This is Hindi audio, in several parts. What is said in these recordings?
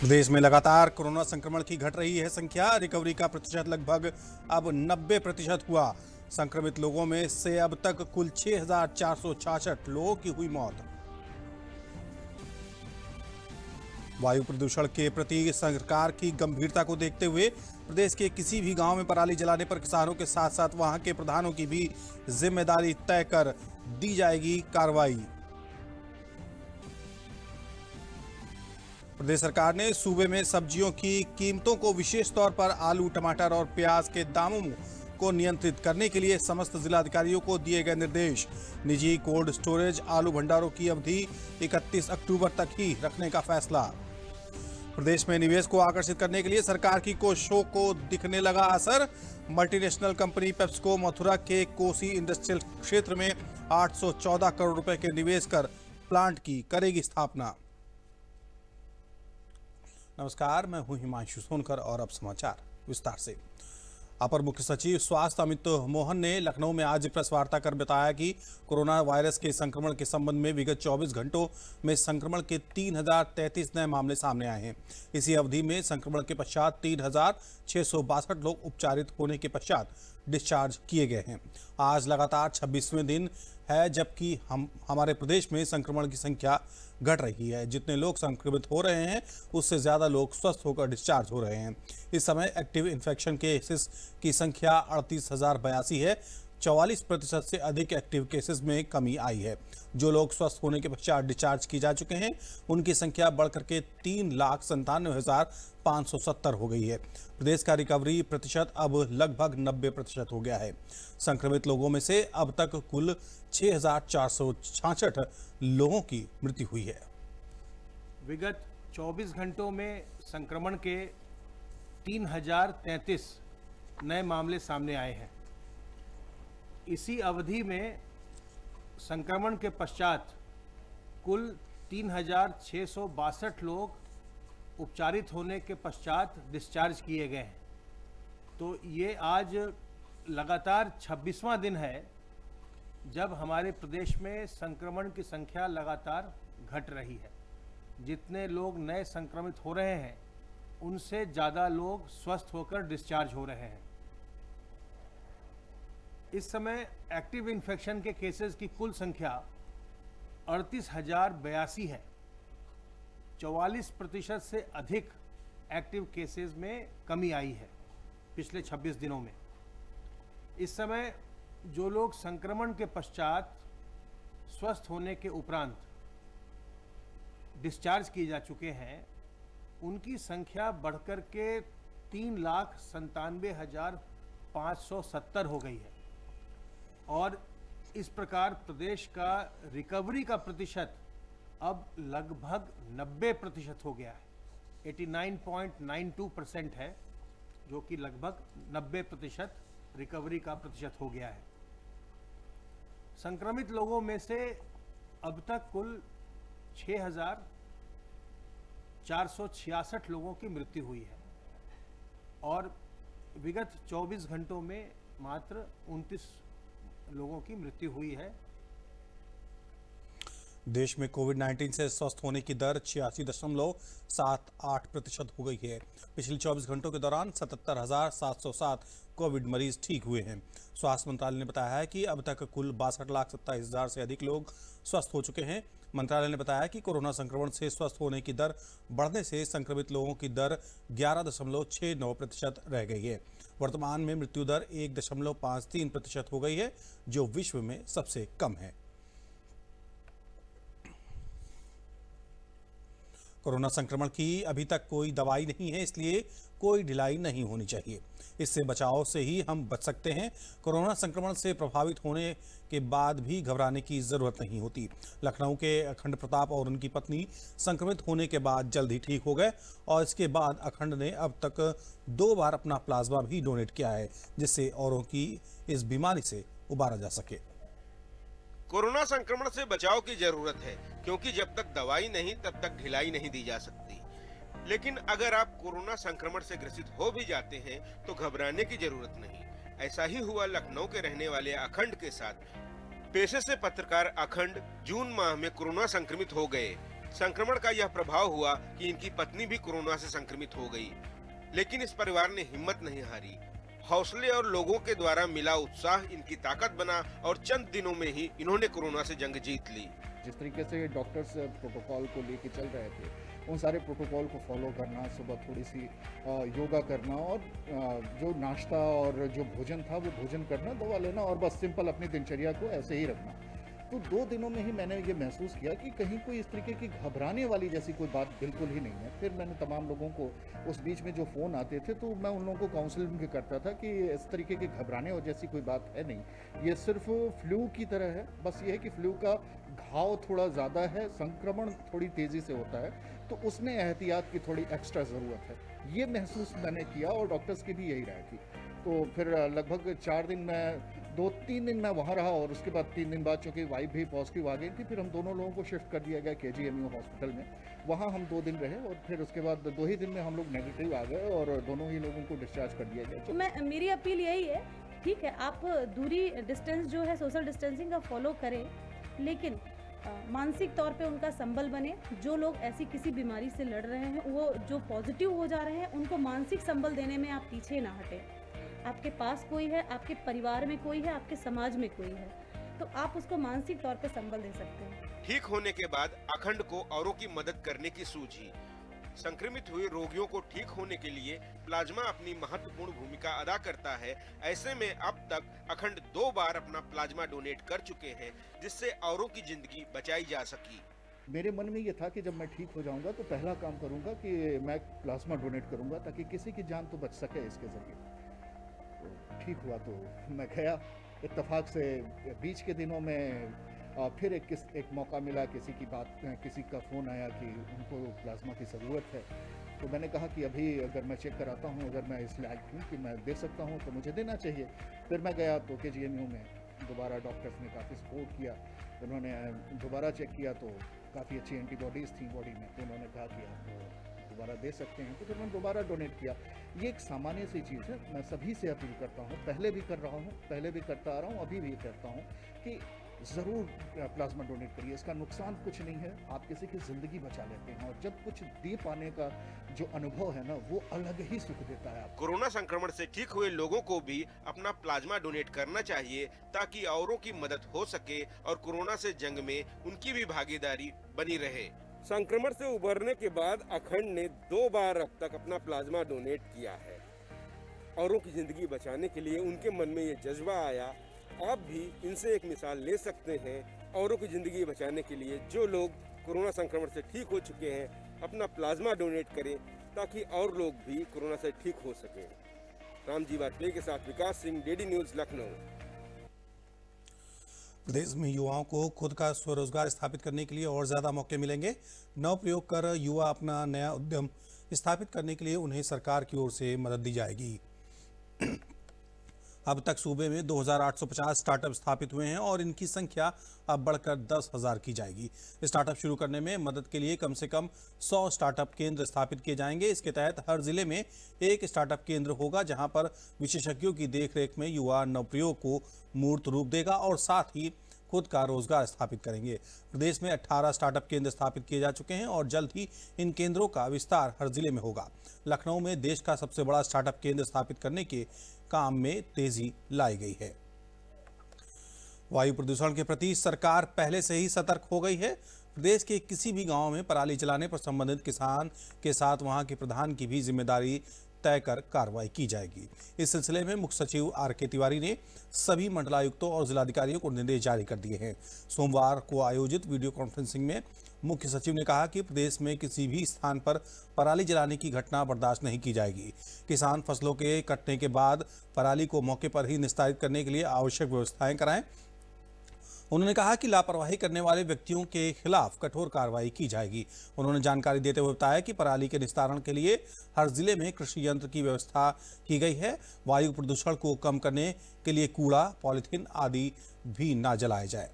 प्रदेश में लगातार कोरोना संक्रमण की घट रही है संख्या। रिकवरी का प्रतिशत लगभग अब 90% हुआ। संक्रमित लोगों में से अब तक कुल 6,466 लोगों की हुई मौत। वायु प्रदूषण के प्रति सरकार की गंभीरता को देखते हुए प्रदेश के किसी भी गांव में पराली जलाने पर किसानों के साथ साथ वहां के प्रधानों की भी जिम्मेदारी तय कर दी जाएगी कार्रवाई। प्रदेश सरकार ने सूबे में सब्जियों की कीमतों को विशेष तौर पर आलू, टमाटर और प्याज के दामों को नियंत्रित करने के लिए समस्त जिलाधिकारियों को दिए गए निर्देश। निजी कोल्ड स्टोरेज आलू भंडारों की अवधि 31 अक्टूबर तक ही रखने का फैसला। प्रदेश में निवेश को आकर्षित करने के लिए सरकार की कोशिशों को दिखने लगा असर। मल्टीनेशनल कंपनी पेप्सिको मथुरा के कोसी इंडस्ट्रियल क्षेत्र में 814 करोड़ रुपए के निवेश कर प्लांट की करेगी स्थापना। नमस्कार, मैं हूं हिमांशु सोनकर और अब समाचार विस्तार से। अपर मुख्य सचिव स्वास्थ्य अमित मोहन ने लखनऊ में आज प्रेस वार्ता कर बताया कि कोरोना वायरस के संक्रमण के संबंध में विगत 24 घंटों में संक्रमण के 3033 नए मामले सामने आए हैं। इसी अवधि में संक्रमण के पश्चात 3662 लोग उपचारित होने के पश्चात डिस्चार्ज किए गए हैं। आज लगातार 26वें दिन है जबकि हमारे प्रदेश में संक्रमण की संख्या घट रही है। जितने लोग संक्रमित हो रहे हैं उससे ज़्यादा लोग स्वस्थ होकर डिस्चार्ज हो रहे हैं। इस समय एक्टिव इन्फेक्शन केसेस की संख्या 38,082 है। 44% से अधिक एक्टिव केसेस में कमी आई है। जो लोग स्वस्थ होने के पश्चात डिस्चार्ज किए जा चुके हैं उनकी संख्या बढ़कर के 3,97,570 हो गई है। प्रदेश का रिकवरी प्रतिशत अब लगभग 90% हो गया है। संक्रमित लोगों में से अब तक कुल 6,466 लोगों की मृत्यु हुई है। विगत 24 घंटों में संक्रमण के 3,033 नए मामले सामने आए हैं। इसी अवधि में संक्रमण के पश्चात कुल 3,662 लोग उपचारित होने के पश्चात डिस्चार्ज किए गए हैं। तो ये आज लगातार 26वां दिन है जब हमारे प्रदेश में संक्रमण की संख्या लगातार घट रही है। जितने लोग नए संक्रमित हो रहे हैं उनसे ज़्यादा लोग स्वस्थ होकर डिस्चार्ज हो रहे हैं। इस समय एक्टिव इन्फेक्शन के केसेस की कुल संख्या 38,082 है। 44% से अधिक एक्टिव केसेस में कमी आई है पिछले 26 दिनों में। इस समय जो लोग संक्रमण के पश्चात स्वस्थ होने के उपरांत डिस्चार्ज किए जा चुके हैं उनकी संख्या बढ़कर के 3,97,570 हो गई है। और इस प्रकार प्रदेश का रिकवरी का प्रतिशत अब लगभग 90% हो गया है। 89.92% है, जो कि लगभग 90% रिकवरी का प्रतिशत हो गया है। संक्रमित लोगों में से अब तक कुल 6,466 लोगों की मृत्यु हुई है और विगत 24 घंटों में मात्र 29 लोगों की मृत्यु हुई है। देश में कोविड-19 से स्वस्थ होने की दर 86.78% हो गई है। पिछले 24 घंटों के दौरान 77,707 कोविड मरीज ठीक हुए हैं। स्वास्थ्य मंत्रालय ने बताया है कि अब तक कुल 62,27,000 से अधिक लोग स्वस्थ हो चुके हैं। मंत्रालय ने बताया कि कोरोना संक्रमण से स्वस्थ होने की दर बढ़ने से संक्रमित लोगों की दर 11.69% रह गई है। वर्तमान में मृत्यु दर 1.53% हो गई है, जो विश्व में सबसे कम है। कोरोना संक्रमण की अभी तक कोई दवाई नहीं है, इसलिए कोई ढिलाई नहीं होनी चाहिए। इससे बचाव से ही हम बच सकते हैं। कोरोना संक्रमण से प्रभावित होने के बाद भी घबराने की जरूरत नहीं होती। लखनऊ के अखंड प्रताप और उनकी पत्नी संक्रमित होने के बाद जल्द ही ठीक हो गए और इसके बाद अखंड ने अब तक 2 बार अपना प्लाज्मा भी डोनेट किया है, जिससे औरों की इस बीमारी से उबारा जा सके। कोरोना संक्रमण से बचाव की जरूरत है, क्योंकि जब तक दवाई नहीं तब तक ढिलाई नहीं दी जा सकती। लेकिन अगर आप कोरोना संक्रमण से ग्रसित हो भी जाते हैं तो घबराने की जरूरत नहीं। ऐसा ही हुआ लखनऊ के रहने वाले अखंड के साथ। पेशे से पत्रकार अखंड जून माह में कोरोना संक्रमित हो गए। संक्रमण का यह प्रभाव हुआ कि इनकी पत्नी भी कोरोना से संक्रमित हो गई, लेकिन इस परिवार ने हिम्मत नहीं हारी। हौसले और लोगों के द्वारा मिला उत्साह इनकी ताकत बना और चंद दिनों में ही इन्होंने कोरोना से जंग जीत ली। जिस तरीके से डॉक्टर्स प्रोटोकॉल को लेके चल रहे थे, उन सारे प्रोटोकॉल को फॉलो करना, सुबह थोड़ी सी योगा करना और जो नाश्ता और जो भोजन था वो भोजन करना, दवा लेना और बस सिंपल अपनी दिनचर्या को ऐसे ही रखना। तो 2 दिनों में ही मैंने ये महसूस किया कि कहीं कोई इस तरीके की घबराने वाली जैसी कोई बात बिल्कुल ही नहीं है। फिर मैंने तमाम लोगों को, उस बीच में जो फ़ोन आते थे तो मैं उन लोगों को काउंसलिंग भी करता था कि इस तरीके की घबराने और जैसी कोई बात है नहीं, ये सिर्फ फ्लू की तरह है। बस ये है कि फ्लू का घाव थोड़ा ज़्यादा है, संक्रमण थोड़ी तेज़ी से होता है, तो उसमें एहतियात की थोड़ी एक्स्ट्रा ज़रूरत है। ये महसूस मैंने किया और डॉक्टर्स की भी यही राय थी। तो फिर लगभग 4 दिन मैं 2-3 दिन मैं वहाँ रहा और उसके बाद 3 दिन बाद चूँकि वाइफ भी पॉजिटिव आ गई थी, फिर हम दोनों लोगों को शिफ्ट कर दिया गया KGMU हॉस्पिटल में। वहाँ हम 2 दिन रहे और फिर उसके बाद 2 ही दिन में हम लोग नेगेटिव आ गए और दोनों ही लोगों को डिस्चार्ज कर दिया गया। मेरी अपील यही है, ठीक है, आप दूरी डिस्टेंस जो है सोशल डिस्टेंसिंग का फॉलो करें, लेकिन मानसिक तौर पे उनका संबल बने। जो लोग ऐसी किसी बीमारी से लड़ रहे हैं, वो जो पॉजिटिव हो जा रहे हैं, उनको मानसिक संबल देने में आप पीछे ना हटें। आपके पास कोई है, आपके परिवार में कोई है, आपके समाज में कोई है, तो आप उसको मानसिक तौर पे संबल दे सकते हैं। ठीक होने के बाद अखंड को औरों की मदद करने की सूझी। संक्रमित हुए रोगियों को ठीक होने के लिए प्लाज्मा अपनी महत्वपूर्ण भूमिका अदा करता है। ऐसे में अब तक अखंड 2 बार अपना प्लाज्मा डोनेट कर चुके हैं, जिससे औरों की जिंदगी बचाई जा सकी। मेरे मन में ये था कि जब मैं ठीक हो जाऊंगा तो पहला काम करूंगा कि मैं प्लाज्मा डोनेट करूंगा, ताकि किसी की जान तो बच सके इसके ज़रिए। तो ठीक हुआ तो मैं गया। इत्तेफाक से बीच के दिनों में फिर एक मौका मिला, किसी का फ़ोन आया कि उनको प्लाज्मा की ज़रूरत है। तो मैंने कहा कि अभी अगर मैं चेक कराता हूँ, अगर मैं इस लायक हूँ कि मैं दे सकता हूँ तो मुझे देना चाहिए। फिर मैं गया तो KGMU में दोबारा डॉक्टर्स ने काफ़ी सपोर्ट किया। उन्होंने दोबारा चेक किया तो काफ़ी अच्छी एंटीबॉडीज़ थी बॉडी में, तो उन्होंने कहा कि आप दोबारा दे सकते हैं। तो फिर मैंने दोबारा डोनेट किया। ये एक सामान्य सी चीज़ है। मैं सभी से अपील करता हूँ, पहले भी कर रहा हूँ, पहले भी करता आ रहा हूँ, अभी भी करता हूँ कि ज़रूर प्लाज्मा डोनेट करिए। इसका नुकसान कुछ नहीं है, आप किसी की ज़िंदगी बचा लेते हैं और जब कुछ दे पाने का जो अनुभव है ना, वो अलग ही सुख देता है आपको। कोरोना संक्रमण से ठीक हुए लोगों को भी अपना प्लाज्मा डोनेट करना चाहिए, ताकि औरों की मदद हो सके और कोरोना से जंग में उनकी भी भागीदारी बनी रहे। संक्रमण से उबरने के बाद अखंड ने 2 बार अब तक अपना प्लाज्मा डोनेट किया है। औरों की जिंदगी बचाने के लिए उनके मन में ये जज्बा आया। आप भी इनसे एक मिसाल ले सकते हैं। औरों की जिंदगी बचाने के लिए जो लोग कोरोना संक्रमण से ठीक हो चुके हैं, अपना प्लाज्मा डोनेट करें, ताकि और लोग भी कोरोना से ठीक हो सकें। रामजी वाजपेयी के साथ विकास सिंह, DD न्यूज़, लखनऊ। प्रदेश में युवाओं को खुद का स्वरोजगार स्थापित करने के लिए और ज्यादा मौके मिलेंगे। नव प्रयोग कर युवा अपना नया उद्यम स्थापित करने के लिए उन्हें सरकार की ओर से मदद दी जाएगी। अब तक सूबे में 2850 स्टार्टअप स्थापित हुए हैं और इनकी संख्या अब बढ़कर 10,000 की जाएगी। स्टार्टअप शुरू करने में मदद के लिए कम से कम 100 स्टार्टअप केंद्र स्थापित किए जाएंगे। इसके तहत हर जिले में एक स्टार्टअप केंद्र होगा, जहां पर विशेषज्ञों की देखरेख में युवा नवप्रयोग को मूर्त रूप देगा और साथ ही खुद का रोजगार स्थापित करेंगे। प्रदेश में 18 स्टार्टअप केंद्र स्थापित किए जा चुके हैं और जल्द ही इन केंद्रों का विस्तार हर जिले में होगा। लखनऊ में देश का सबसे बड़ा स्टार्टअप केंद्र स्थापित करने के काम में तेजी लाई गई है। वायु प्रदूषण के प्रति सरकार पहले से ही सतर्क हो गई है। प्रदेश के किसी भी गांव में पराली जलाने पर संबंधित किसान के साथ वहां के प्रधान की भी जिम्मेदारी तय कर कार्रवाई की जाएगी। इस सिलसिले में मुख्य सचिव RK तिवारी ने सभी मंडलायुक्तों और जिलाधिकारियों को निर्देश जारी कर दिए हैं। सोमवार को आयोजित वीडियो कॉन्फ्रेंसिंग में मुख्य सचिव ने कहा कि प्रदेश में किसी भी स्थान पर पराली जलाने की घटना बर्दाश्त नहीं की जाएगी। किसान फसलों के कटने के बाद पराली को मौके पर ही निस्तारित करने के लिए आवश्यक व्यवस्थाएं कराएं। उन्होंने कहा कि लापरवाही करने वाले व्यक्तियों के खिलाफ कठोर कार्रवाई की जाएगी। उन्होंने जानकारी देते हुए बताया कि पराली के निस्तारण के लिए हर जिले में कृषि यंत्र की व्यवस्था की गई है। वायु प्रदूषण को कम करने के लिए कूड़ा, पॉलीथीन आदि भी न जलाए जाए।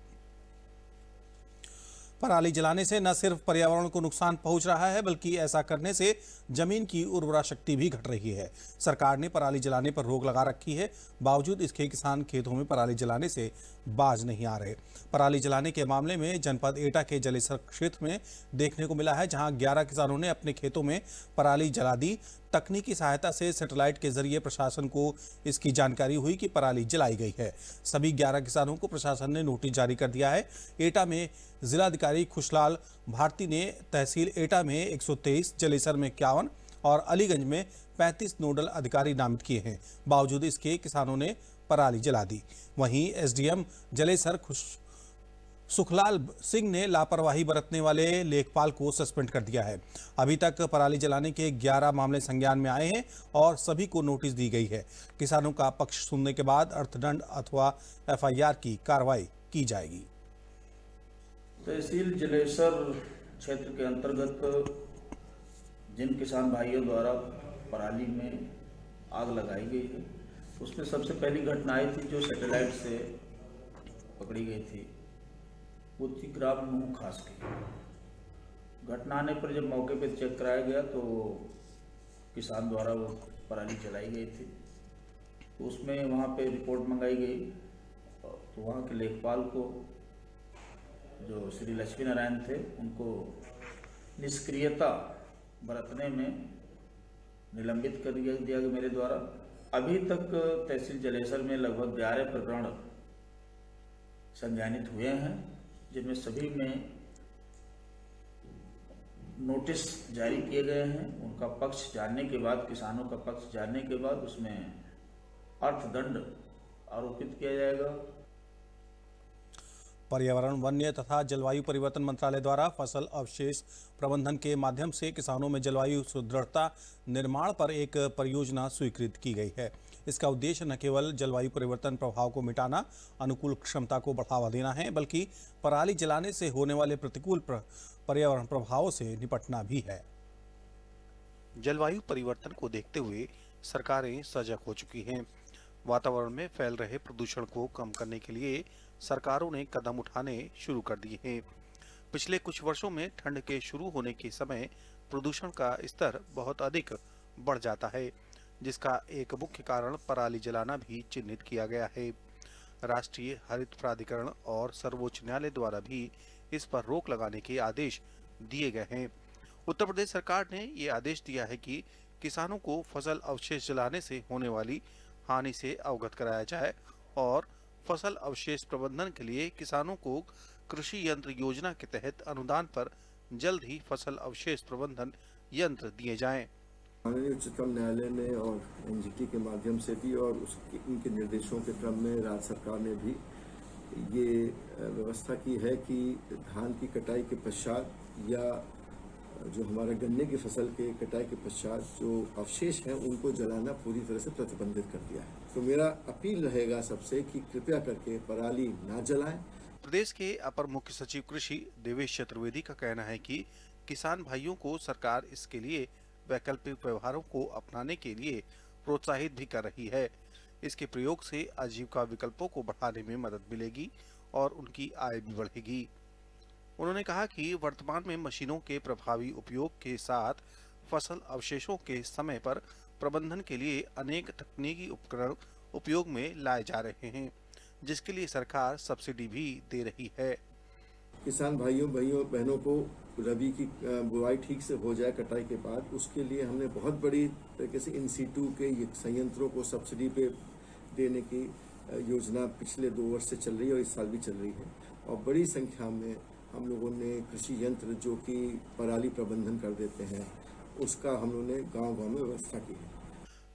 पराली जलाने से न सिर्फ पर्यावरण को नुकसान पहुंच रहा है, बल्कि ऐसा करने से जमीन की उर्वरा शक्ति भी घट रही है। सरकार ने पराली जलाने पर रोक लगा रखी है, बावजूद इसके किसान खेतों में पराली जलाने से बाज नहीं आ रहे। पराली जलाने के मामले में जनपद एटा के जलेसर क्षेत्र में देखने को मिला है, जहां 11 किसानों ने अपने खेतों में पराली जला दी। तकनीकी सहायता से सैटेलाइट के जरिए प्रशासन को इसकी जानकारी हुई कि पराली जलाई गई है। सभी 11 किसानों को प्रशासन ने नोटिस जारी कर दिया है। एटा में जिलाधिकारी खुशलाल भारती ने तहसील एटा में 123, जलेसर में 51 और अलीगंज में 35 नोडल अधिकारी नामित किए हैं। बावजूद इसके किसानों ने पराली जला दी। वहीं एसडीएम जलेसर सुखलाल सिंह ने लापरवाही बरतने वाले लेखपाल को सस्पेंड कर दिया है। अभी तक पराली जलाने के 11 मामले संज्ञान में आए हैं और सभी को नोटिस दी गई है। किसानों का पक्ष सुनने के बाद अर्थदंड अथवा एफआईआर की कार्रवाई की जाएगी। तहसील जलेसर क्षेत्र के अंतर्गत जिन किसान भाइयों द्वारा पराली में आग लगाई गई है, उसमें सबसे पहली घटना आई थी जो सैटेलाइट से पकड़ी गई थी, वो थी ग्राम नूह खास की। घटना आने पर जब मौके पर चेक कराया गया तो किसान द्वारा वो पराली जलाई गई थी। तो उसमें वहाँ पे रिपोर्ट मंगाई गई, तो वहाँ के लेखपाल को जो श्री लक्ष्मी नारायण थे, उनको निष्क्रियता बरतने में निलंबित कर दिया गया मेरे द्वारा। अभी तक तहसील जलेसर में लगभग 11 प्रकरण संज्ञानित हुए हैं, जिनमें सभी में नोटिस जारी किए गए हैं। उनका पक्ष जानने के बाद, किसानों का पक्ष जानने के बाद उसमें अर्थदंड आरोपित किया जाएगा। पर्यावरण, वन्य तथा जलवायु परिवर्तन मंत्रालय द्वारा फसल अवशेष प्रबंधन के माध्यम से किसानों में जलवायु सुदृढ़ता निर्माण पर एक परियोजना स्वीकृत की गई है। इसका उद्देश्य न केवल जलवायु परिवर्तन प्रभाव को मिटाना, अनुकूल क्षमता को बढ़ावा देना है, बल्कि पराली जलाने से होने वाले प्रतिकूल पर्यावरण प्रभावों से निपटना भी है। जलवायु परिवर्तन को देखते हुए सरकारें सजग हो चुकी हैं। वातावरण में फैल रहे प्रदूषण को कम करने के लिए सरकारों ने कदम उठाने शुरू कर दिए हैं। पिछले कुछ वर्षों में ठंड के शुरू होने के समय प्रदूषण का स्तर बहुत अधिक बढ़ जाता है, जिसका एक मुख्य कारण पराली जलाना भी चिन्हित किया गया है। राष्ट्रीय हरित प्राधिकरण और सर्वोच्च न्यायालय द्वारा भी इस पर रोक लगाने के आदेश दिए गए हैं। उत्तर प्रदेश सरकार ने ये आदेश दिया है कि किसानों को फसल अवशेष जलाने से होने वाली हानि से अवगत कराया जाए और फसल अवशेष प्रबंधन के लिए किसानों को कृषि यंत्र योजना के तहत अनुदान पर जल्द ही फसल अवशेष प्रबंधन यंत्र दिए जाएं। माननीय उच्चतम न्यायालय ने और एनजीटी के माध्यम से भी और उनके निर्देशों के क्रम में राज्य सरकार ने भी ये व्यवस्था की है कि धान की कटाई के पश्चात या जो हमारा गन्ने की फसल के कटाई के पश्चात जो अवशेष हैं उनको जलाना पूरी तरह से प्रतिबंधित कर दिया है। तो मेरा अपील रहेगा सबसे कि कृपया करके पराली ना जलाएं। प्रदेश के अपर मुख्य सचिव कृषि देवेश चतुर्वेदी का कहना है कि किसान भाइयों को सरकार इसके लिए वैकल्पिक व्यवहारों को अपनाने के लिए प्रोत्साहित भी कर रही है। इसके प्रयोग से आजीविका विकल्पों को बढ़ाने में मदद मिलेगी और उनकी आय भी बढ़ेगी। उन्होंने कहा कि वर्तमान में मशीनों के प्रभावी उपयोग के साथ फसल अवशेषों के समय पर प्रबंधन के लिए अनेक तकनीकी उपकरण उपयोग में लाए जा रहे हैं, जिसके लिए सरकार सब्सिडी भी दे रही है। किसान भाइयों बहनों को रबी की बुआई ठीक से हो जाए कटाई के बाद, उसके लिए हमने बहुत बड़ी तरीके से इन सीटू के संयंत्रों को सब्सिडी पे देने की योजना पिछले 2 वर्ष से चल रही है और इस साल भी चल रही है। और बड़ी संख्या में हम लोगों ने कृषि यंत्र जो कि पराली प्रबंधन कर देते हैं, उसका हम लोगों ने गांव-गांव में व्यवस्था की है।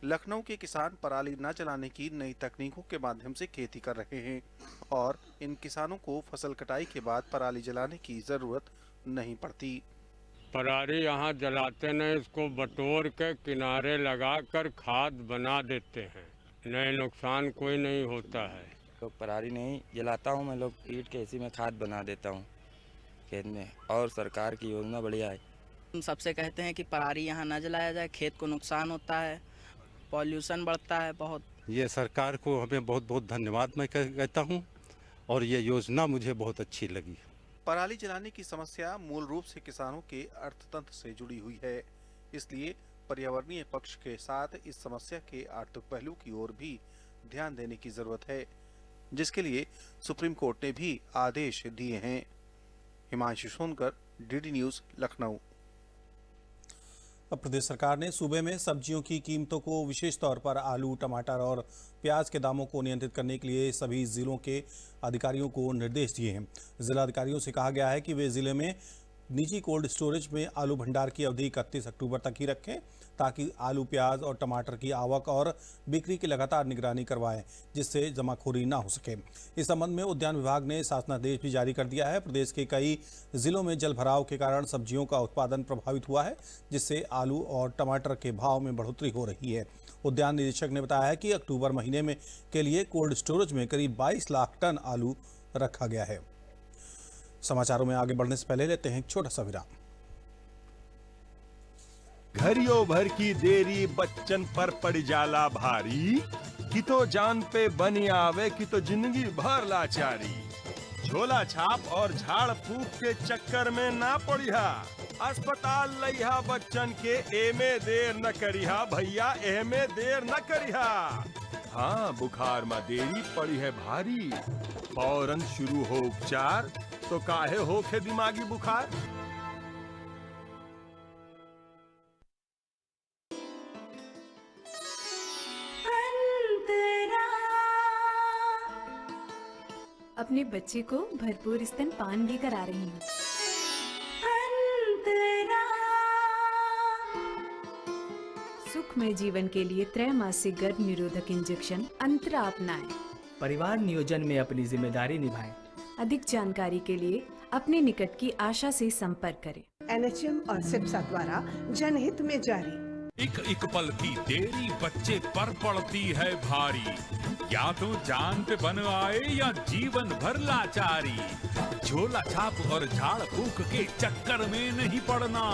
लखनऊ के किसान पराली न जलाने की नई तकनीकों के माध्यम से खेती कर रहे हैं और इन किसानों को फसल कटाई के बाद पराली जलाने की जरूरत नहीं पड़ती। पराली यहाँ जलाते नहीं, इसको बटोर के किनारे लगाकर खाद बना देते हैं, नए नुकसान कोई नहीं होता है। तो पराली नहीं जलाता हूँ मैं, लोग ईंट के इसी में खाद बना देता हूँ खेत में, और सरकार की योजना बढ़िया है। हम सबसे कहते हैं कि पराली यहाँ न जलाया जाए, खेत को नुकसान होता है, पॉल्यूशन बढ़ता है बहुत। ये सरकार को हमें बहुत बहुत धन्यवाद मैं कहता हूँ और ये योजना मुझे बहुत अच्छी लगी। पराली जलाने की समस्या मूल रूप से किसानों के अर्थतंत्र से जुड़ी हुई है, इसलिए पर्यावरणीय पक्ष के साथ इस समस्या के आर्थिक पहलू की ओर भी ध्यान देने की जरूरत है, जिसके लिए सुप्रीम कोर्ट ने भी आदेश दिए हैं। Himanshu Sonkar, DD news, Lucknow. अब प्रदेश सरकार ने सूबे में सब्जियों की कीमतों को विशेष तौर पर आलू, टमाटर और प्याज के दामों को नियंत्रित करने के लिए सभी जिलों के अधिकारियों को निर्देश दिए हैं। जिला अधिकारियों से कहा गया है कि वे जिले में निजी कोल्ड स्टोरेज में आलू भंडार की अवधि 31 अक्टूबर तक ही रखें, ताकि आलू, प्याज और टमाटर की आवक और बिक्री की लगातार निगरानी करवाएं, जिससे जमाखोरी ना हो सके। इस संबंध में उद्यान विभाग ने शासनादेश भी जारी कर दिया है। प्रदेश के कई जिलों में जल भराव के कारण सब्जियों का उत्पादन प्रभावित हुआ है, जिससे आलू और टमाटर के भाव में बढ़ोतरी हो रही है। उद्यान निदेशक ने बताया है कि अक्टूबर महीने में के लिए कोल्ड स्टोरेज में करीब 22 लाख टन आलू रखा गया है। समाचारों में आगे बढ़ने से पहले लेते हैं एक छोटा सा विराम। घरियों भर की देरी बच्चन पर पड़ जाला भारी, कि तो जान पे बनी आवे कि तो जिंदगी भर लाचारी। झोला छाप और झाड़ फूक के चक्कर में ना पड़िया, अस्पताल लइहा बच्चन के एमे देर न करिहा भैया, एमे देर न करिहा। हाँ, बुखार में देरी पड़ी है भारी, फौरन शुरू हो उपचार, तो काहे होखे दिमागी बुखार। अपने बच्चे को भरपूर स्तनपान भी करा रही हूँ। सुखमय जीवन के लिए त्रैमासिक गर्भ निरोधक इंजेक्शन अंतरा अपनाएं। परिवार नियोजन में अपनी जिम्मेदारी निभाएं। अधिक जानकारी के लिए अपने निकट की आशा से संपर्क करें। एनएचएम और सिप्सा द्वारा जनहित में जारी। एक पल की देरी बच्चे पर पड़ती है भारी, या तो जान पे बन आए या जीवन भर लाचारी। झोला छाप और झाड़ फूक के चक्कर में नहीं पड़ना,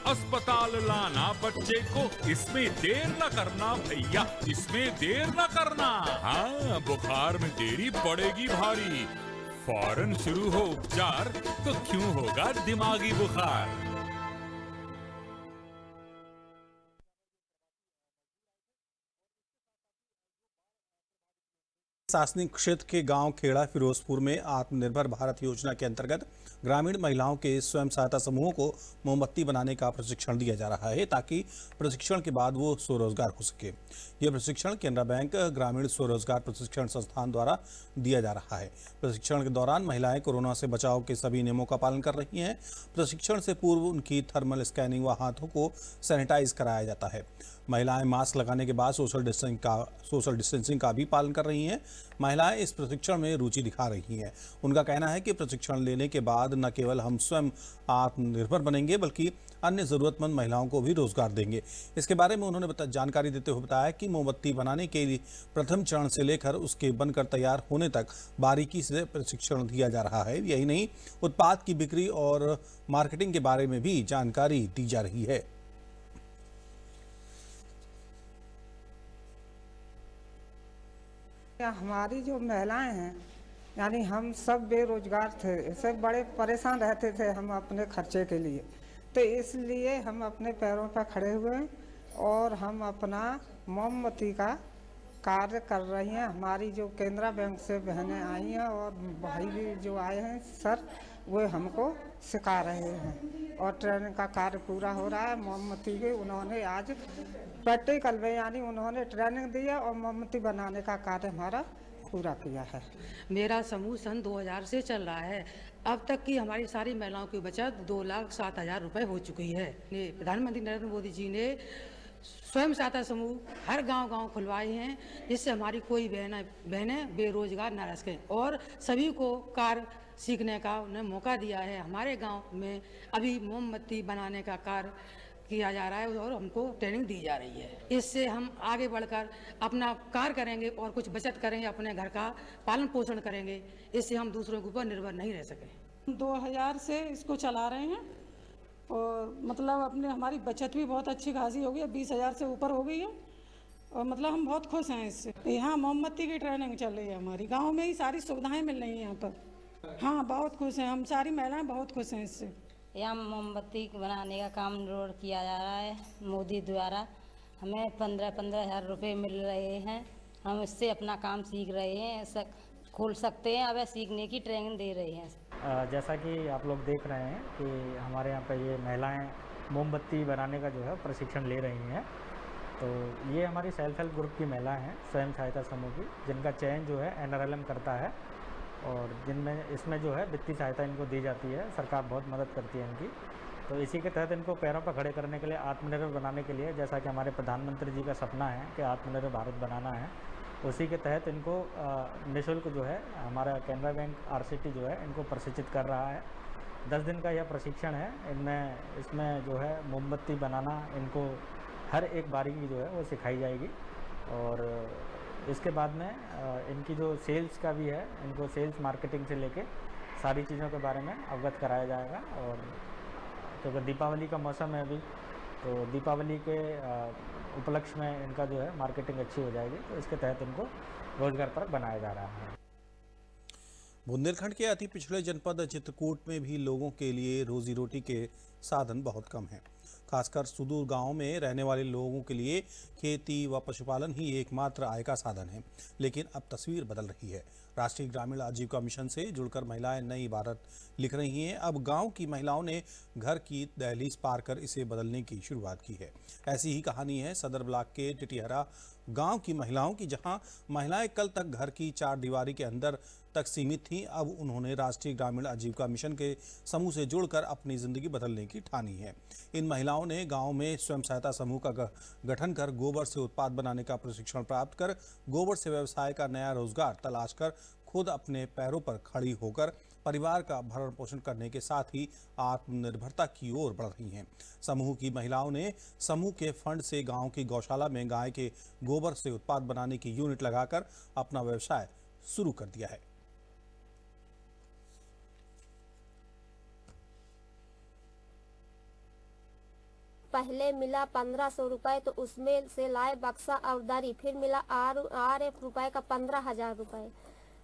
अस्पताल लाना बच्चे को, इसमें देर न करना भैया, इसमें देर न करना। हाँ, बुखार में देरी पड़ेगी भारी, फौरन शुरू हो उपचार, तो क्यों होगा दिमागी बुखार। शासनिक क्षेत्र के गांव खेड़ा फिरोजपुर में आत्मनिर्भर भारत योजना के अंतर्गत ग्रामीण महिलाओं के स्वयं सहायता समूहों को मोमबत्ती बनाने का प्रशिक्षण दिया जा रहा है, ताकि प्रशिक्षण के बाद वो स्वरोजगार हो सके। यह प्रशिक्षण केनरा बैंक ग्रामीण स्वरोजगार प्रशिक्षण संस्थान द्वारा दिया जा रहा है। प्रशिक्षण के दौरान महिलाएं कोरोना से बचाव के सभी नियमों का पालन कर रही हैं। प्रशिक्षण से पूर्व उनकी थर्मल स्कैनिंग व हाथों को सैनिटाइज कराया जाता है। महिलाएं मास्क लगाने के बाद सोशल डिस्टेंसिंग का भी पालन कर रही हैं। महिलाएं इस प्रशिक्षण में रुचि दिखा रही हैं। उनका कहना है कि प्रशिक्षण लेने के बाद न केवल हम स्वयं आत्मनिर्भर बनेंगे, बल्कि अन्य जरूरतमंद महिलाओं को भी रोजगार देंगे। इसके बारे में उन्होंने जानकारी देते हुए बताया कि मोमबत्ती बनाने के लिए प्रथम चरण से लेकर उसके बनकर तैयार होने तक बारीकी से प्रशिक्षण दिया जा रहा है। यही नहीं, उत्पाद की बिक्री और मार्केटिंग के बारे में भी जानकारी दी जा रही है। हमारी जो महिलाएं हैं, यानी हम सब बेरोजगार थे, सब बड़े परेशान रहते थे हम अपने खर्चे के लिए, तो इसलिए हम अपने पैरों पर खड़े हुए और हम अपना मोमबत्ती का कार्य कर रही हैं। हमारी जो केनरा बैंक से बहनें आई हैं और भाई भी जो आए हैं सर, वो हमको सिखा रहे हैं और ट्रेनिंग का कार्य पूरा हो रहा है। मोमबत्ती के उन्होंने आज प्रैक्टिकल में यानी उन्होंने ट्रेनिंग दी है और मोमबत्ती बनाने का कार्य हमारा पूरा किया है। मेरा समूह सन 2000 से चल रहा है। अब तक की हमारी सारी महिलाओं की बचत 2,07,000 रुपये हो चुकी है। प्रधानमंत्री नरेंद्र मोदी जी ने स्वयं सहायता समूह हर गांव खुलवाए हैं, जिससे हमारी कोई बहनें बेरोजगार न रह सकें और सभी को कार्य सीखने का उन्हें मौका दिया है। हमारे गांव में अभी मोमबत्ती बनाने का कार्य किया जा रहा है और हमको ट्रेनिंग दी जा रही है। इससे हम आगे बढ़कर अपना कार्य करेंगे और कुछ बचत करेंगे, अपने घर का पालन पोषण करेंगे। इससे हम दूसरों के ऊपर निर्भर नहीं रह सकें। 2000 से इसको चला रहे हैं और मतलब अपने हमारी बचत भी बहुत अच्छी खासी हो गई है, 20,000 से ऊपर हो गई है और मतलब हम बहुत खुश हैं इससे। यहाँ मोमबत्ती की ट्रेनिंग चल रही है, हमारी गाँव में ही सारी सुविधाएँ मिल रही हैं यहाँ पर। हाँ, बहुत खुश हैं हम, सारी महिलाएँ बहुत खुश हैं इससे। यहाँ मोमबत्ती बनाने का काम रोड किया जा रहा है मोदी द्वारा। हमें 15-15 हज़ार रुपये मिल रहे हैं। हम इससे अपना काम सीख रहे हैं, खोल सकते हैं। अब सीखने की ट्रेनिंग दे रहे हैं। जैसा कि आप लोग देख रहे हैं कि हमारे यहाँ पे ये महिलाएं मोमबत्ती बनाने का जो है प्रशिक्षण ले रही हैं। तो ये हमारी सेल्फ हेल्प ग्रुप की महिलाएं हैं, स्वयं सहायता समूह की, जिनका चयन जो है NRLM करता है और जिनमें इसमें जो है वित्तीय सहायता इनको दी जाती है। सरकार बहुत मदद करती है इनकी। तो इसी के तहत इनको पैरों पर खड़े करने के लिए, आत्मनिर्भर बनाने के लिए, जैसा कि हमारे प्रधानमंत्री जी का सपना है कि आत्मनिर्भर भारत बनाना है, उसी के तहत इनको निःशुल्क जो है हमारा कैनरा बैंक RCT जो है इनको प्रशिक्षित कर रहा है। 10 दिन का यह प्रशिक्षण है। इसमें जो है मोमबत्ती बनाना इनको हर एक बारीकी जो है वो सिखाई जाएगी और इसके बाद में इनकी जो सेल्स का भी है, इनको सेल्स मार्केटिंग से लेके सारी चीज़ों के बारे में अवगत कराया जाएगा। और क्योंकि दीपावली का मौसम है अभी, तो दीपावली के उपलक्ष्य में इनका जो है मार्केटिंग अच्छी हो जाएगी। तो इसके तहत इनको रोजगार परक बनाया जा रहा है। बुंदेलखंड के अति पिछड़े जनपद चित्रकूट में भी लोगों के लिए रोजी रोटी के साधन बहुत कम हैं। खासकर सुदूर गांव में रहने वाले लोगों के लिए खेती व पशुपालन ही एकमात्र आय का साधन है। लेकिन अब तस्वीर बदल रही है। राष्ट्रीय ग्रामीण आजीविका मिशन से जुड़कर महिलाएं नई इबारत लिख रही हैं। अब गांव की महिलाओं ने घर की दहलीज पार कर इसे बदलने की शुरुआत की है। ऐसी ही कहानी है सदर ब्लॉक के टिटिहरा गांव की महिलाओं की, जहां महिलाएं कल तक घर की चार दीवारी के अंदर तक सीमित थीं। अब उन्होंने राष्ट्रीय ग्रामीण आजीविका मिशन के समूह से जुड़कर अपनी जिंदगी बदलने की ठानी है। इन महिलाओं ने गांव में स्वयं सहायता समूह का गठन कर गोबर से उत्पाद बनाने का प्रशिक्षण प्राप्त कर गोबर से व्यवसाय का नया रोजगार तलाश कर खुद अपने पैरों पर खड़ी होकर परिवार का भरण पोषण करने के साथ ही आत्मनिर्भरता की ओर बढ़ रही हैं। समूह की महिलाओं ने समूह के फंड से गांव की गौशाला में गाय के गोबर से उत्पाद बनाने की यूनिट लगाकर अपना व्यवसाय शुरू कर दिया है। पहले मिला 1500 रुपए, तो उसमें से लाए बक्सा और दरी। फिर मिला RF रुपए का 15,000 रुपए।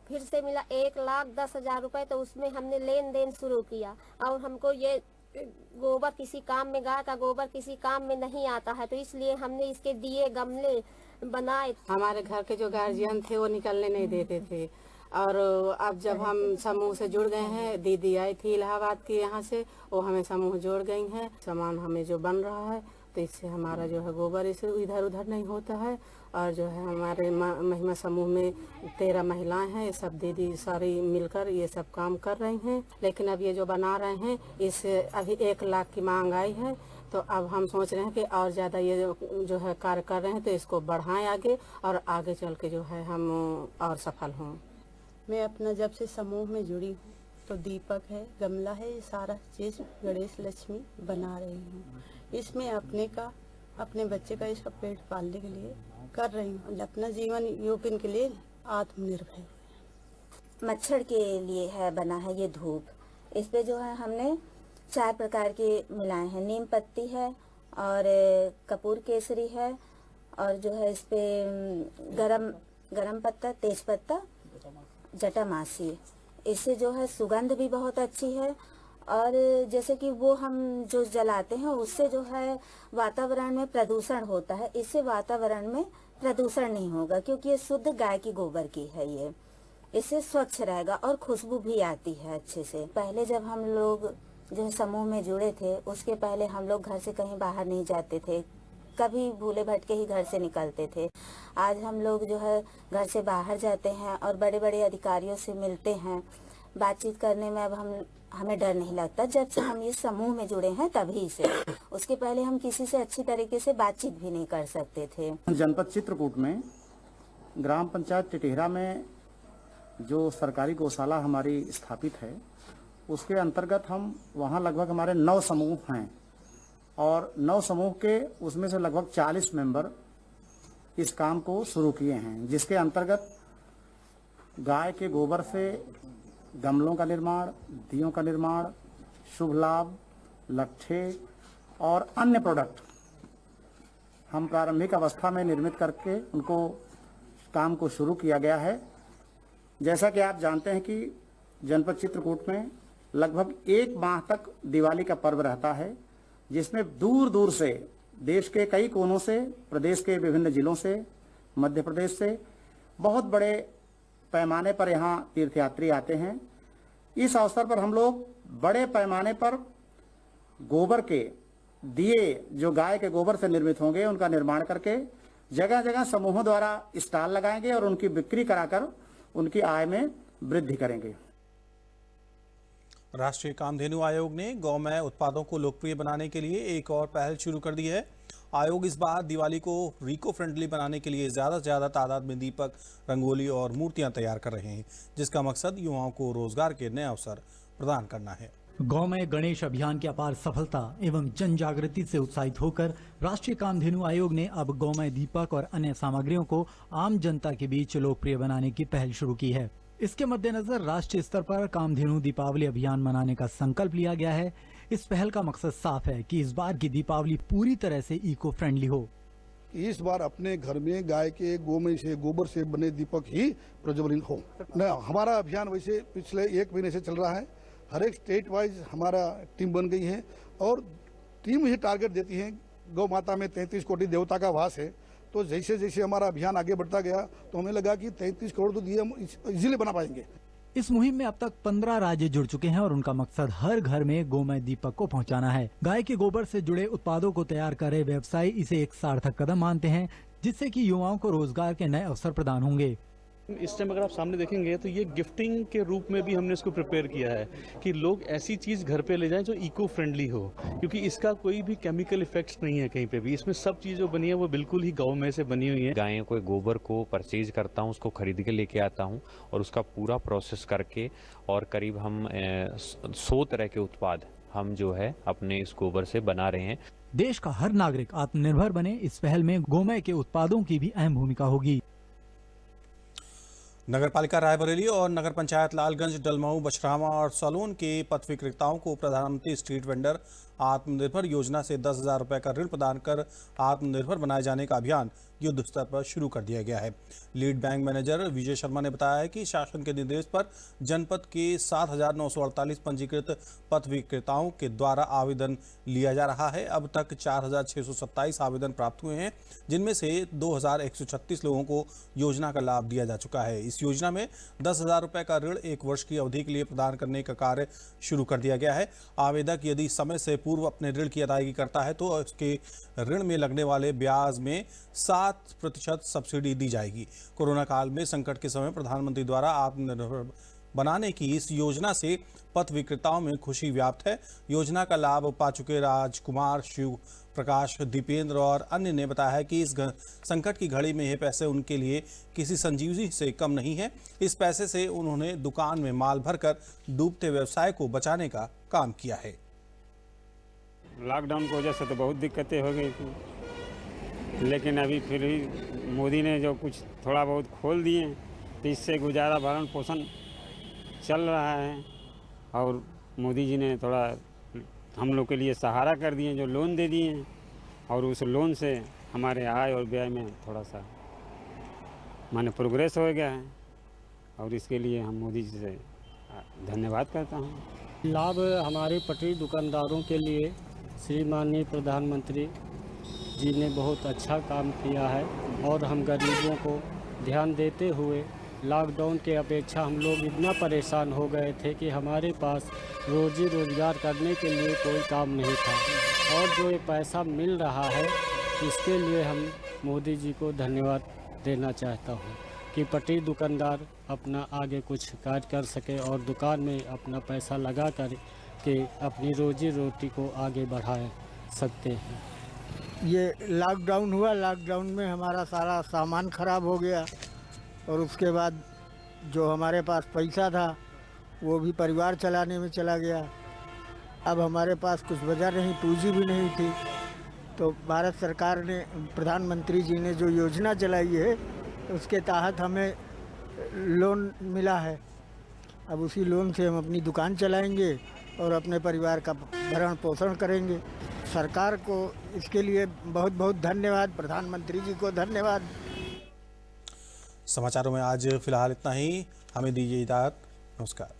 फिर से मिला 1,10,000 रुपए, तो उसमें हमने लेन देन शुरू किया। और हमको ये गोबर किसी काम में, गाय का गोबर किसी काम में नहीं आता है, तो इसलिए हमने इसके दिए गमले बनाए। हमारे घर के जो गार्जियन थे वो निकलने नहीं देते थे, और अब जब हम समूह से जुड़ गए हैं, दीदी आई थी इलाहाबाद की यहाँ से, वो हमें समूह जोड़ गई हैं। सामान हमें जो बन रहा है, तो इससे हमारा जो है गोबर इसे इधर उधर नहीं होता है। और जो है हमारे महिला समूह में 13 महिलाएं हैं, सब दीदी सारी मिलकर ये सब काम कर रही हैं। लेकिन अब ये जो बना रहे हैं, इससे अभी 1 लाख की मांग आई है, तो अब हम सोच रहे हैं कि और ज़्यादा ये जो है कार्य कर रहे हैं, तो इसको बढ़ाएं आगे, और आगे चल के जो है हम और सफल हों। मैं अपना जब से समूह में जुड़ी हूँ, तो दीपक है, गमला है, ये सारा चीज़ गणेश लक्ष्मी बना रही हूँ। इसमें अपने बच्चे का इसका पेट पालने के लिए कर रही हूँ। अपना जीवन यौवन के लिए आत्मनिर्भर। मच्छर के लिए है बना है ये धूप। इस पे जो है हमने 4 प्रकार के मिलाए हैं। नीम पत्ती है और कपूर केसरी है, और जो है इस पे गरम पत्ता, तेज पत्ता, जटामासी। इससे जो है सुगंध भी बहुत अच्छी है, और जैसे कि वो हम जो जलाते हैं उससे जो है वातावरण में प्रदूषण होता है। इससे वातावरण में प्रदूषण नहीं होगा, क्योंकि ये शुद्ध गाय की गोबर की है। ये इससे स्वच्छ रहेगा और खुशबू भी आती है अच्छे से। पहले जब हम लोग जो समूह में जुड़े थे, उसके पहले हम लोग घर से कहीं बाहर नहीं जाते थे, कभी भूले भटके ही घर से निकलते थे। आज हम लोग जो है घर से बाहर जाते हैं और बड़े बड़े अधिकारियों से मिलते हैं। बातचीत करने में अब हमें डर नहीं लगता, जब से हम इस समूह में जुड़े हैं तभी से। उसके पहले हम किसी से अच्छी तरीके से बातचीत भी नहीं कर सकते थे। जनपद चित्रकूट में ग्राम पंचायत टिटिहरा में जो सरकारी गौशाला हमारी स्थापित है, उसके अंतर्गत हम वहाँ लगभग हमारे 9 समूह हैं, और 9 समूह के उसमें से लगभग 40 मेंबर इस काम को शुरू किए हैं, जिसके अंतर्गत गाय के गोबर से गमलों का निर्माण, दियों का निर्माण, शुभ लाभ, लट्ठे और अन्य प्रोडक्ट हम प्रारंभिक अवस्था में निर्मित करके उनको काम को शुरू किया गया है। जैसा कि आप जानते हैं कि जनपद चित्रकूट में लगभग 1 माह तक दिवाली का पर्व रहता है, जिसमें दूर दूर से देश के कई कोनों से, प्रदेश के विभिन्न जिलों से, मध्य प्रदेश से बहुत बड़े पैमाने पर यहाँ तीर्थयात्री आते हैं। इस अवसर पर हम लोग बड़े पैमाने पर गोबर के दिए, जो गाय के गोबर से निर्मित होंगे, उनका निर्माण करके जगह जगह समूहों द्वारा स्टॉल लगाएंगे और उनकी बिक्री कराकर उनकी आय में वृद्धि करेंगे। राष्ट्रीय कामधेनु आयोग ने गौमय उत्पादों को लोकप्रिय बनाने के लिए एक और पहल शुरू कर दी है। आयोग इस बार दिवाली को इको फ्रेंडली बनाने के लिए ज्यादा से ज्यादा तादाद में दीपक, रंगोली और मूर्तियां तैयार कर रहे हैं, जिसका मकसद युवाओं को रोजगार के नए अवसर प्रदान करना है। गौमय गणेश अभियान की अपार सफलता एवं जन जागृति से उत्साहित होकर राष्ट्रीय कामधेनु आयोग ने अब गौमय दीपक और अन्य सामग्रियों को आम जनता के बीच लोकप्रिय बनाने की पहल शुरू की है। इसके मद्देनजर राष्ट्रीय स्तर पर कामधेनु दीपावली अभियान मनाने का संकल्प लिया गया है। इस पहल का मकसद साफ है कि इस बार की दीपावली पूरी तरह से इको फ्रेंडली हो। इस बार अपने घर में गाय के गोबर से बने दीपक ही प्रज्वलित हो। हमारा अभियान वैसे पिछले 1 महीने से चल रहा है। हर एक स्टेट वाइज हमारा टीम बन गई है और टीम ही टारगेट देती है। गौ माता में 33 कोटि देवता का वास है, तो जैसे जैसे हमारा अभियान आगे बढ़ता गया तो हमें लगा कि 33 करोड़ तो दिए हम इजीली बना पाएंगे। इस मुहिम में अब तक 15 राज्य जुड़ चुके हैं और उनका मकसद हर घर में गोमय दीपक को पहुंचाना है। गाय के गोबर से जुड़े उत्पादों को तैयार कर रहे व्यवसायी इसे एक सार्थक कदम मानते हैं, जिससे कि युवाओं को रोजगार के नए अवसर प्रदान होंगे। इस टाइम अगर आप सामने देखेंगे तो ये गिफ्टिंग के रूप में भी हमने इसको प्रिपेयर किया है कि लोग ऐसी चीज़ घर पे ले जाएं जो इको फ्रेंडली हो, क्योंकि इसका कोई भी केमिकल इफेक्ट्स नहीं है कहीं पे भी। इसमें सब चीज़ जो बनी है वो बिल्कुल ही गौ में से बनी हुई है। गायों को गोबर को परचेज करता हूँ, उसको खरीद के लेके आता हूँ और उसका पूरा प्रोसेस करके और करीब हम 100 तरह के उत्पाद हम जो है अपने इस गोबर से बना रहे हैं। देश का हर नागरिक आत्मनिर्भर बने, इस पहल में गोमय के उत्पादों की भी अहम भूमिका होगी। नगरपालिका रायबरेली और नगर पंचायत लालगंज, डलमऊ, बछरावा और सलोन के पथ विक्रेताओं को प्रधानमंत्री स्ट्रीट वेंडर आत्मनिर्भर योजना से 10,000 रुपए का ऋण प्रदान कर आत्मनिर्भर बनाए जाने का अभियान युद्ध स्तर पर शुरू कर दिया गया है। Lead bank manager Vijay Sharma ने बताया है कि शासन के निर्देश पर जनपद के 7,948 पंजीकृत पथ विक्रेताओं के द्वारा आवेदन लिया जा रहा है। अब तक 4,627 आवेदन प्राप्त हुए हैं, जिनमें से 2,136 लोगों को योजना का लाभ दिया जा चुका है। इस योजना में 10,000 रुपए का ऋण 1 वर्ष की अवधि के लिए प्रदान करने का कार्य शुरू कर दिया गया है। आवेदक यदि समय से पूर्व अपने ऋण की अदायगी करता है तो उसके ऋण में लगने वाले ब्याज में 7% सब्सिडी दी जाएगी। कोरोना काल में संकट के समय प्रधानमंत्री द्वारा आत्मनिर्भर बनाने की इस योजना से पथ विक्रेताओं में खुशी व्याप्त है। योजना का लाभ पा चुके राजकुमार, शिव प्रकाश, दीपेंद्र और अन्य ने बताया है कि इस संकट की घड़ी में ये पैसे उनके लिए किसी संजीवनी से कम नहीं है। इस पैसे से उन्होंने दुकान में माल भरकर डूबते व्यवसाय को बचाने का काम किया है। लॉकडाउन की वजह से तो बहुत दिक्कतें हो गई थी, लेकिन अभी फिर भी मोदी ने जो कुछ थोड़ा बहुत खोल दिए तो इससे गुजारा भरण पोषण चल रहा है। और मोदी जी ने थोड़ा हम लोग के लिए सहारा कर दिए, जो लोन दे दिए हैं, और उस लोन से हमारे आय और व्यय में थोड़ा सा माने प्रोग्रेस हो गया है, और इसके लिए हम मोदी जी से धन्यवाद करता हूँ। लाभ हमारे पटरी दुकानदारों के लिए श्री माननीय प्रधानमंत्री जी ने बहुत अच्छा काम किया है, और हम गरीबों को ध्यान देते हुए लॉकडाउन के अपेक्षा हम लोग इतना परेशान हो गए थे कि हमारे पास रोजी रोजगार करने के लिए कोई काम नहीं था, और जो ये पैसा मिल रहा है इसके लिए हम मोदी जी को धन्यवाद देना चाहता हूँ कि पटरी दुकानदार अपना आगे कुछ कार्य कर सके और दुकान में अपना पैसा लगा कर के अपनी रोजी रोटी को आगे बढ़ा सकते हैं। ये लॉकडाउन हुआ, लॉकडाउन में हमारा सारा सामान ख़राब हो गया, और उसके बाद जो हमारे पास पैसा था वो भी परिवार चलाने में चला गया। अब हमारे पास कुछ बचा नहीं, पूंजी भी नहीं थी, तो भारत सरकार ने, प्रधानमंत्री जी ने जो योजना चलाई है उसके तहत हमें लोन मिला है। अब उसी लोन से हम अपनी दुकान चलाएंगे और अपने परिवार का भरण पोषण करेंगे। सरकार को इसके लिए बहुत बहुत धन्यवाद, प्रधानमंत्री जी को धन्यवाद। समाचारों में आज फिलहाल इतना ही। हमें दीजिए इजाज़त। नमस्कार।